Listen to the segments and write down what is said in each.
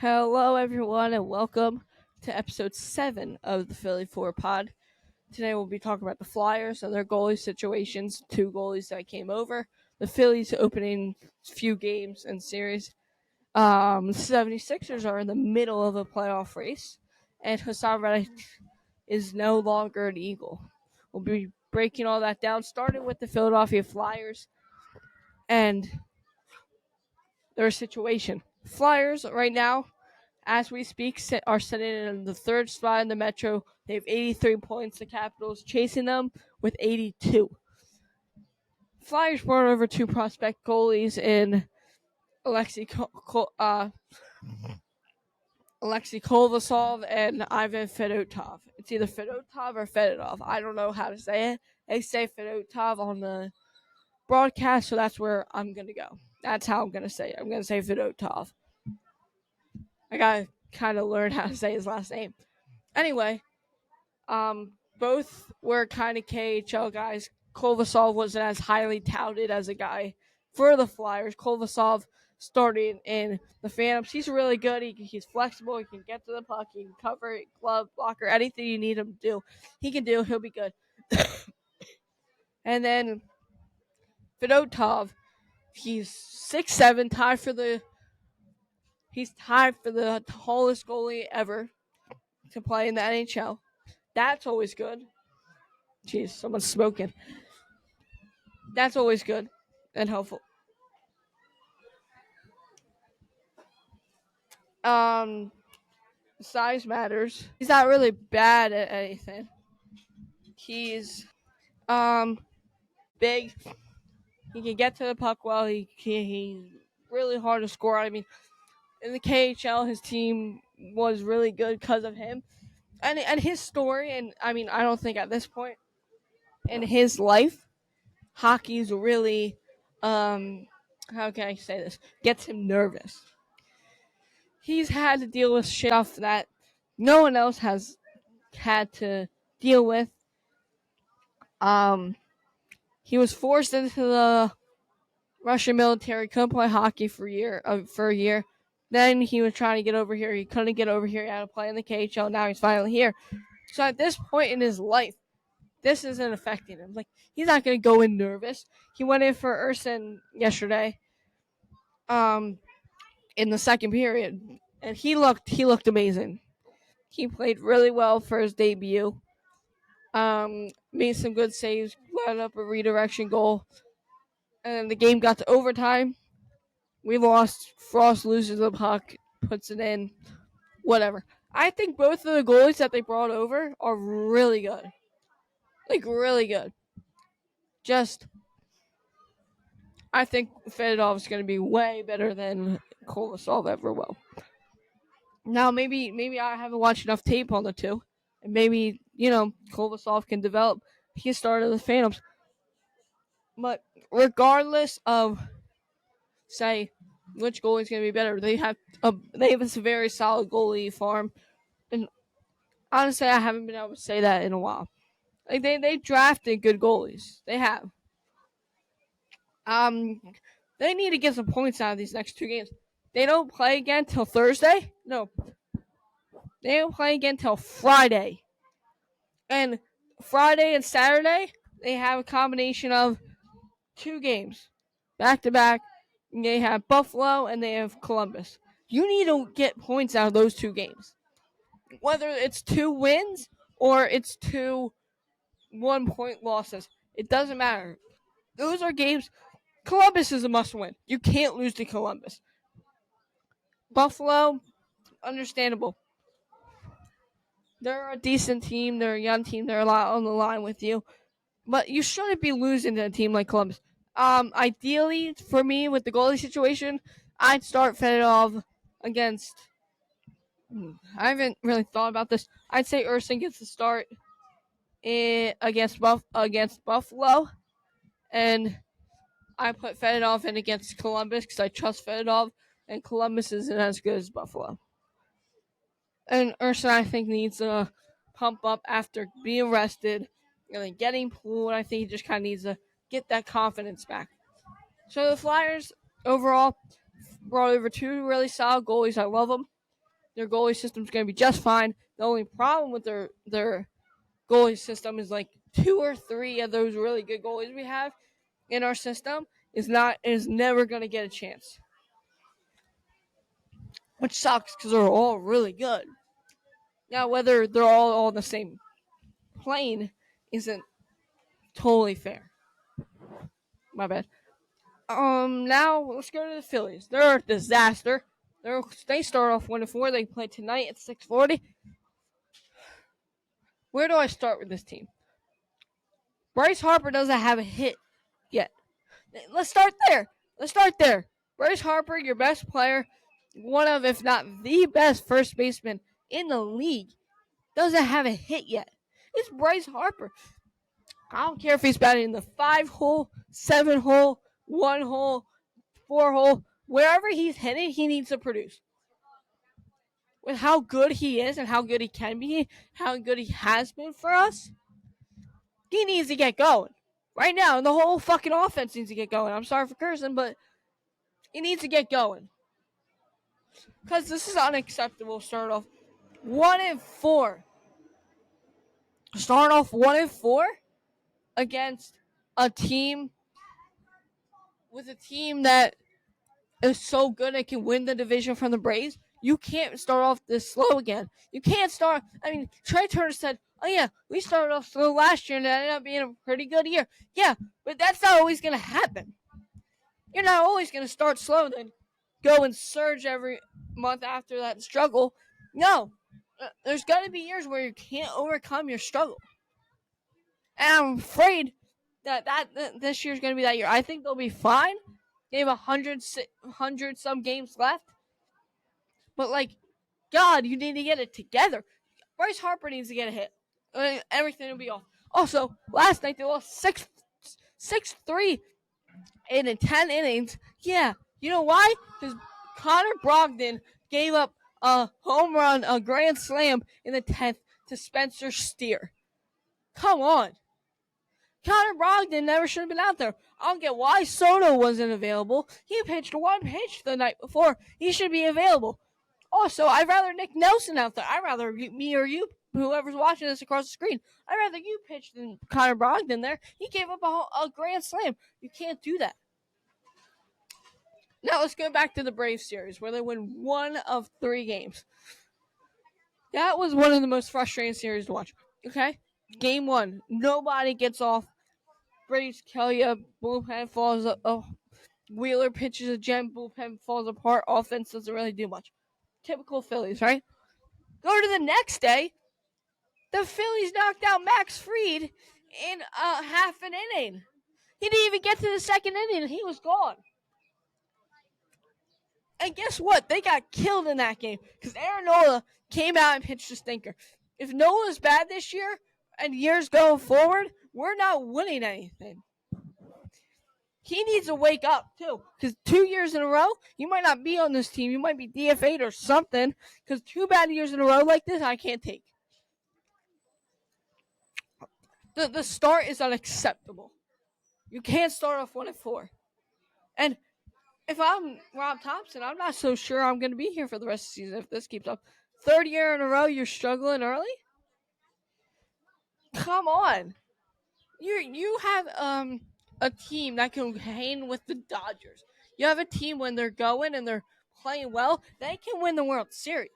Hello, everyone, and welcome to episode 7 of the Philly 4 pod. Today, we'll be talking about the Flyers and their goalie situations. Two goalies that came over. The Phillies opening few games and series. The 76ers are in the middle of a playoff race, and Hassan Reddick is no longer an Eagle. We'll be breaking all that down, starting with the Philadelphia Flyers and their situation. Flyers, right now, as we speak, are sitting in the third spot in the Metro. They have 83 points. The Capitals chasing them with 82. Flyers brought over two prospect goalies in Alexei Kolosov and Ivan Fedotov. It's either Fedotov or Fedotov. I don't know how to say it. They say Fedotov on the broadcast, so that's where I'm going to go. That's how I'm going to say it. I'm going to say Fedotov. I got to kind of learn how to say his last name. Anyway, both were kind of KHL guys. Kolosov wasn't as highly touted as a guy for the Flyers. Kolosov started in the Phantoms. He's really good. He's flexible. He can get to the puck. He can cover it, glove, blocker, anything you need him to do. He can do. He'll be good. And then Fedotov, he's 6'7", He's tied for the tallest goalie ever to play in the NHL. That's always good. Jeez, someone's smoking. That's always good and helpful. Size matters. He's not really bad at anything. He's big. He can get to the puck well. He's really hard to score. I mean, in the KHL, his team was really good because of him, and his story. And I mean, I don't think at this point in his life, hockey's really how can I say this? Gets him nervous. He's had to deal with stuff that no one else has had to deal with. He was forced into the Russian military, couldn't play hockey for a year. Then he was trying to get over here. He couldn't get over here. He had to play in the KHL. Now he's finally here. So at this point in his life, this isn't affecting him. Like, he's not going to go in nervous. He went in for Urson yesterday. In the second period, and he looked amazing. He played really well for his debut. Made some good saves, led up a redirection goal, and the game got to overtime. We lost. Frost loses the puck, puts it in. Whatever. I think both of the goalies that they brought over are really good. Like, really good. Just, I think Fedotov is going to be way better than Kolosov ever will. Now, maybe I haven't watched enough tape on the two, and maybe Kolosov can develop. He started the Phantoms, but regardless of say which goalie is going to be better, they have a very solid goalie farm, and honestly, I haven't been able to say that in a while. Like they drafted good goalies. They have. They need to get some points out of these next two games. They don't play again till Thursday. No, they don't play again till Friday. And Friday and Saturday, they have a combination of two games back to back. They have Buffalo and they have Columbus. You need to get points out of those two games. Whether it's 2 wins or it's 2 1-point losses, it doesn't matter. Those are games. Columbus is a must win. You can't lose to Columbus. Buffalo, understandable. They're a decent team. They're a young team. They're a lot on the line with you. But you shouldn't be losing to a team like Columbus. Ideally, for me, with the goalie situation, I'd start Fedotov against. I haven't really thought about this. I'd say Urson gets the start against Buffalo, and I put Fedotov in against Columbus because I trust Fedotov, and Columbus isn't as good as Buffalo. And Urson, I think, needs to pump up after being rested and then getting pulled. I think he just kind of needs to get that confidence back. So the Flyers, overall, brought over two really solid goalies. I love them. Their goalie system's going to be just fine. The only problem with their goalie system is like 2 or 3 of those really good goalies we have in our system is never going to get a chance, which sucks because they're all really good. Now, whether they're all on the same plane isn't totally fair. My bad. Now let's go to the Phillies. They're a disaster. They start off 1-4. They play tonight at 6:40. Where do I start with this team? Bryce Harper doesn't have a hit yet. Let's start there. Bryce Harper, your best player, one of, if not the best first baseman in the league, doesn't have a hit yet. It's Bryce Harper. I don't care if he's batting in the 5-hole, 7-hole, 1-hole, 4-hole. Wherever he's hitting, he needs to produce. With how good he is and how good he can be, how good he has been for us, he needs to get going. Right now, the whole fucking offense needs to get going. I'm sorry for cursing, but he needs to get going. Because this is unacceptable. Start off 1-4. Start off 1-4 against a team that is so good it can win the division from the Braves. You can't start off this slow again. You can't start. I mean, Trey Turner said, "Oh yeah, we started off slow last year and it ended up being a pretty good year." Yeah, but that's not always going to happen. You're not always going to start slow and then go and surge every month after that struggle. No, there's got to be years where you can't overcome your struggle. And I'm afraid that this year's going to be that year. I think they'll be fine. They have 100 some games left. But, like, God, you need to get it together. Bryce Harper needs to get a hit. Everything will be off. Also, last night they lost 6-3 in 10 innings. Yeah, you know why? Because Connor Brogdon gave up a home run, a grand slam in the 10th to Spencer Steer. Come on. Connor Brogdon never should have been out there. I don't get why Soto wasn't available. He pitched one pitch the night before. He should be available. Also, I'd rather Nick Nelson out there. I'd rather me or you, whoever's watching this across the screen, I'd rather you pitch than Connor Brogdon there. He gave up a grand slam. You can't do that. Now let's go back to the Braves series where they win 1 of 3 games. That was one of the most frustrating series to watch. Okay? Game 1, nobody gets off. Braves kill you. Bullpen falls up. Oh, Wheeler pitches a gem. Bullpen falls apart. Offense doesn't really do much. Typical Phillies, right? Go to the next day. The Phillies knocked out Max Fried in half an inning. He didn't even get to the second inning, and he was gone. And guess what? They got killed in that game because Aaron Nola came out and pitched a stinker. If Nola's bad this year and years going forward, we're not winning anything. He needs to wake up, too, because 2 years in a row, you might not be on this team. You might be DFA'd or something, because 2 bad years in a row like this, I can't take. The start is unacceptable. You can't start off 1-4. And if I'm Rob Thompson, I'm not so sure I'm going to be here for the rest of the season if this keeps up. 3rd year in a row, you're struggling early? Come on. You have a team that can hang with the Dodgers. You have a team when they're going and they're playing well, they can win the World Series.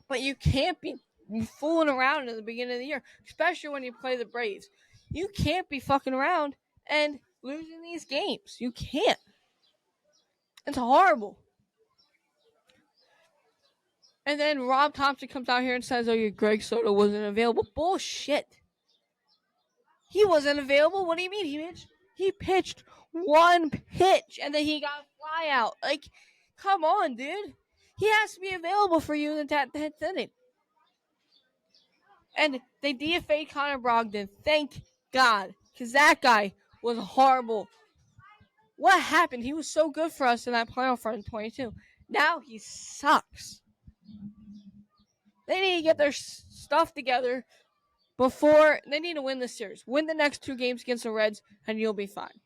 But you can't be fooling around in the beginning of the year, especially when you play the Braves. You can't be fucking around and losing these games. You can't. It's horrible. And then Rob Thompson comes out here and says, "Oh, your Greg Soto wasn't available." Bullshit. He wasn't available. What do you mean? He pitched one pitch and then he got a fly out. Like, come on, dude. He has to be available for you in the 10th inning. And they DFA'd Connor Brogdon. Thank God. Because that guy was horrible. What happened? He was so good for us in that playoff run in 22. Now he sucks. They need to get their stuff together before they need to win this series. Win the next 2 games against the Reds, and you'll be fine.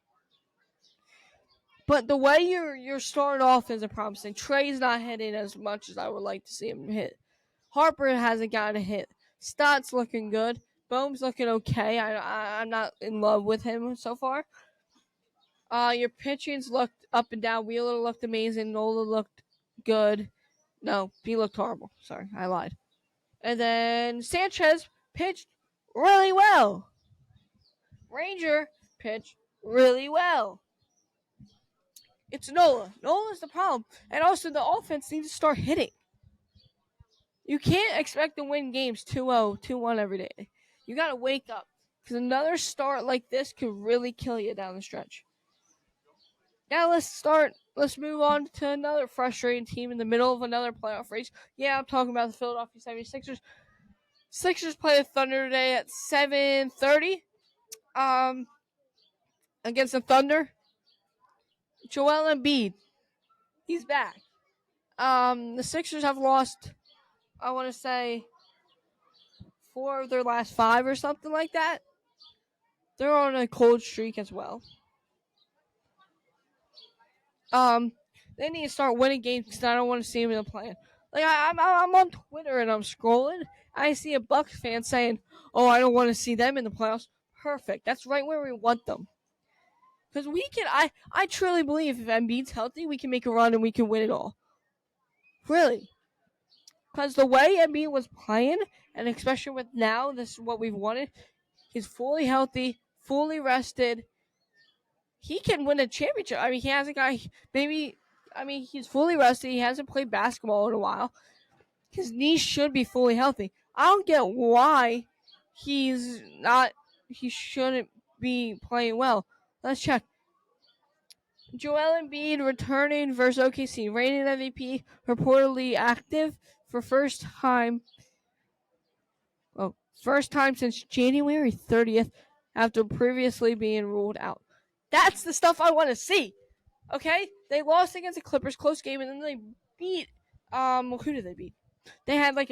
But the way you're starting off isn't promising. Trey's not hitting as much as I would like to see him hit. Harper hasn't gotten a hit. Stott's looking good. Bohm's looking okay. I'm not in love with him so far. Your pitching's looked up and down. Wheeler looked amazing. Nola looked good. No, he looked horrible. Sorry, I lied. And then Sanchez pitched really well. Ranger pitched really well. It's Nola. Nola's the problem. And also, the offense needs to start hitting. You can't expect to win games 2-0, 2-1 every day. You got to wake up. Because another start like this could really kill you down the stretch. Now let's move on to another frustrating team in the middle of another playoff race. Yeah, I'm talking about the Philadelphia 76ers. Sixers play the Thunder today at 7:30. Against the Thunder. Joel Embiid. He's back. The Sixers have lost, I want to say, 4 of their last 5 or something like that. They're on a cold streak as well. They need to start winning games because I don't want to see them in the play. Like I'm on Twitter and I'm scrolling. I see a Bucks fan saying, "Oh, I don't want to see them in the playoffs." Perfect. That's right where we want them. Because we can. I truly believe if Embiid's healthy, we can make a run and we can win it all. Really. Because the way Embiid was playing, and especially with now, this is what we've wanted. He's fully healthy, fully rested. He can win a championship. I mean, he has a guy. He's fully rested. He hasn't played basketball in a while. His knees should be fully healthy. I don't get why he's not. He shouldn't be playing well. Let's check. Joel Embiid returning versus OKC. Reigning MVP, reportedly active for first time since January 30th after previously being ruled out. That's the stuff I want to see. Okay? They lost against the Clippers, close game, and then they beat who did they beat? They had like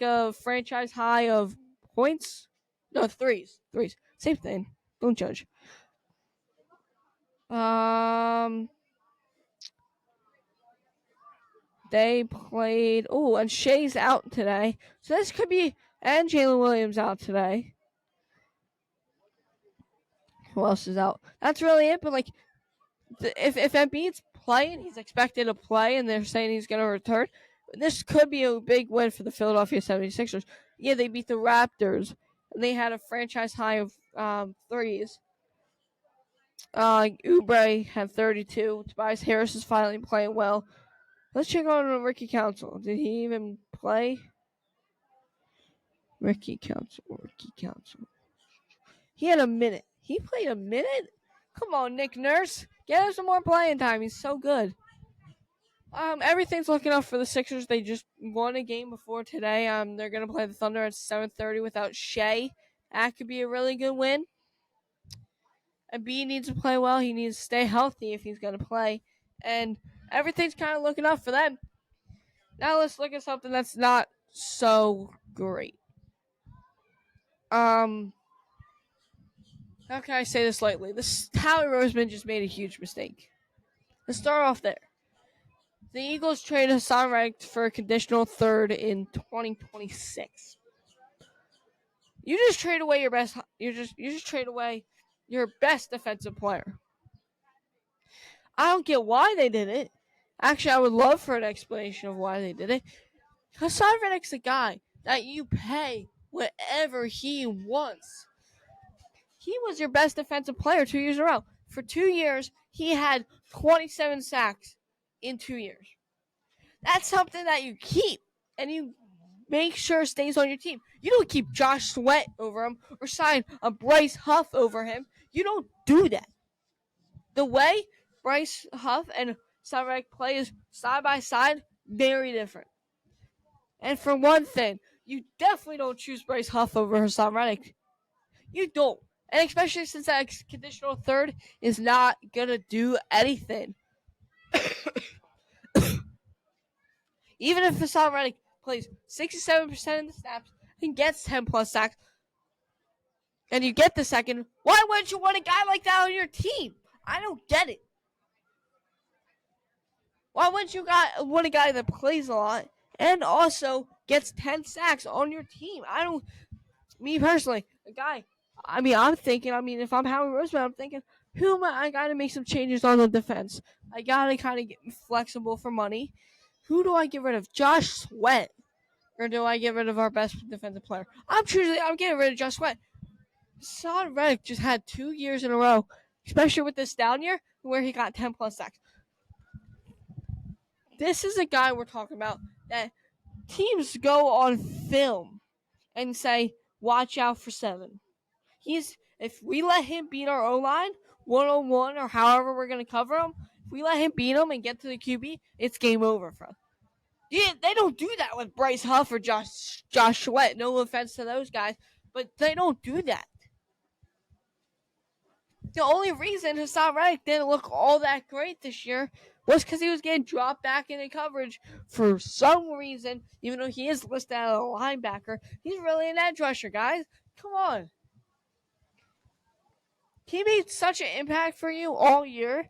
a franchise high of points. No, threes. Same thing. Don't judge. They played. Oh, and Shea's out today. So this could be. And Jalen Williams out today. Who else is out? That's really it. But, if Embiid's playing, he's expected to play, and they're saying he's going to return. This could be a big win for the Philadelphia 76ers. Yeah, they beat the Raptors, and they had a franchise high of threes. Oubre had 32. Tobias Harris is finally playing well. Let's check on Ricky Council. Did he even play? Ricky Council. He had a minute. He played a minute? Come on, Nick Nurse. Get him some more playing time. He's so good. Everything's looking up for the Sixers. They just won a game before today. They're going to play the Thunder at 7:30 without Shea. That could be a really good win. Embiid needs to play well. He needs to stay healthy if he's going to play. And everything's kind of looking up for them. Now let's look at something that's not so great. How can I say this lightly? Howie Roseman just made a huge mistake. Let's start off there. The Eagles traded Hassan Reddick for a conditional third in 2026. You just trade away your best. You just trade away your best defensive player. I don't get why they did it. Actually, I would love for an explanation of why they did it. Hassan Reddick's a guy that you pay whatever he wants. He was your best defensive player 2 years in a row. For 2 years, he had 27 sacks in 2 years. That's something that you keep and you make sure stays on your team. You don't keep Josh Sweat over him or sign a Bryce Huff over him. You don't do that. The way Bryce Huff and Hassan Reddick play side by side, very different. And for one thing, you definitely don't choose Bryce Huff over Hassan Reddick. You don't. And especially since that conditional third is not going to do anything. Even if Hassan Reddick plays 67% of the snaps and gets 10 plus sacks, and you get the second, why wouldn't you want a guy like that on your team? I don't get it. Why wouldn't you want a guy that plays a lot and also gets 10 sacks on your team? I don't. Me personally, a guy. I'm thinking. If I'm Howie Roseman, I'm thinking, who am I? I got to make some changes on the defense. I got to kind of get flexible for money. Who do I get rid of? Josh Sweat, or do I get rid of our best defensive player? I'm getting rid of Josh Sweat. Hassan Reddick just had 2 years in a row, especially with this down year, where he got 10 plus sacks. This is a guy we're talking about that teams go on film and say, watch out for 7. If we let him beat our O-line 1-on-1 or however we're going to cover him, if we let him beat him and get to the QB, it's game over for us. Yeah, they don't do that with Bryce Huff or Josh Sweat. No offense to those guys, but they don't do that. The only reason Hassan Reddick didn't look all that great this year was because he was getting dropped back into coverage for some reason, even though he is listed as a linebacker. He's really an edge rusher, guys. Come on. He made such an impact for you all year,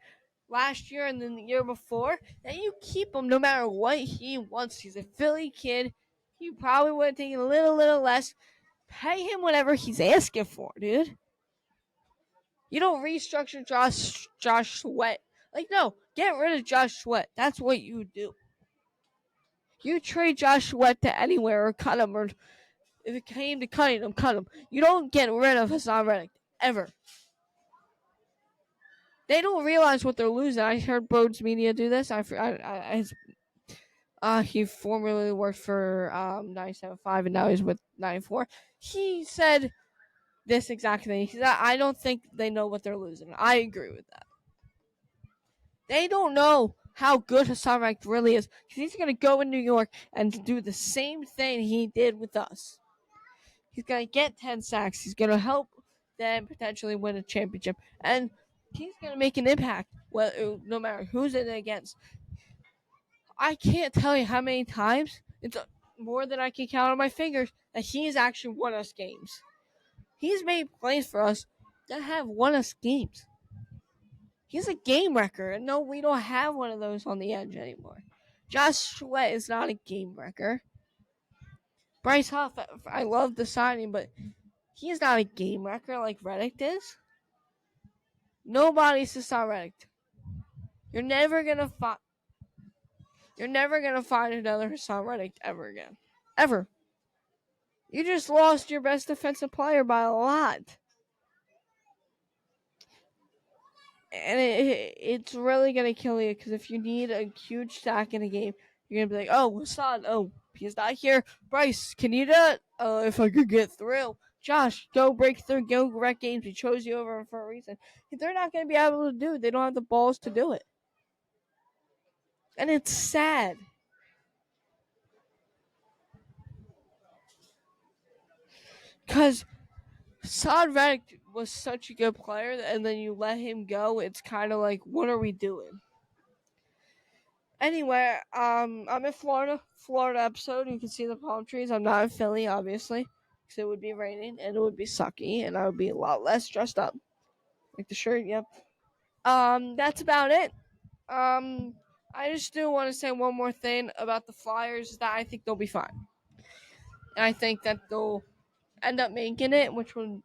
last year and then the year before, that you keep him no matter what he wants. He's a Philly kid. You probably would have taken a little less. Pay him whatever he's asking for, dude. You don't restructure Josh Sweat. No, get rid of Josh Sweat. That's what you do. You trade Josh Sweat to anywhere or cut him, or if it came to cutting him, cut him. You don't get rid of Hassan Reddick, ever. They don't realize what they're losing. I heard Broads Media do this. He formerly worked for 97.5 and now he's with 94. He said this exact thing. He said, I don't think they know what they're losing. I agree with that. They don't know how good Hassan Reddick really is, because he's going to go in New York and do the same thing he did with us. He's going to get 10 sacks. He's going to help them potentially win a championship. And he's going to make an impact, no matter who's in it against. I can't tell you how many times, it's more than I can count on my fingers, that he's actually won us games. He's made plays for us that have won us games. He's a game wrecker. And no, we don't have one of those on the edge anymore. Josh Sweat is not a game wrecker. Bryce Huff, I love the signing, but he's not a game wrecker like Reddick is. Nobody's Hassan Reddick. You're never gonna find another Hassan Reddick ever again. Ever. You just lost your best defensive player by a lot. And it's really going to kill you, because if you need a huge sack in a game, you're going to be like, oh, Hassan, he's not here. Bryce, can you do it? If I could get through. Josh, go break through, go wreck games. We chose you over for a reason. They're not going to be able to do it. They don't have the balls to do it. And it's sad. Because Hassan Reddick was such a good player, and then you let him go. It's kind of like, what are we doing? Anyway, I'm in Florida episode. You can see the palm trees. I'm not in Philly, obviously, because it would be raining and it would be sucky, and I would be a lot less dressed up. Like the shirt, yep. That's about it. I just do want to say one more thing about the Flyers, that I think they'll be fine. And I think that they'll end up making it, which would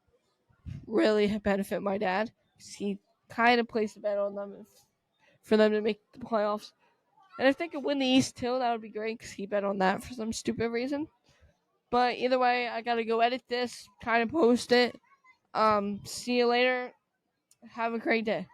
really benefit my dad, because he kind of placed a bet on them for them to make the playoffs. And if they could win the East too, that would be great, because he bet on that for some stupid reason. But either way, I gotta go edit this, kind of post it. See you later. Have a great day.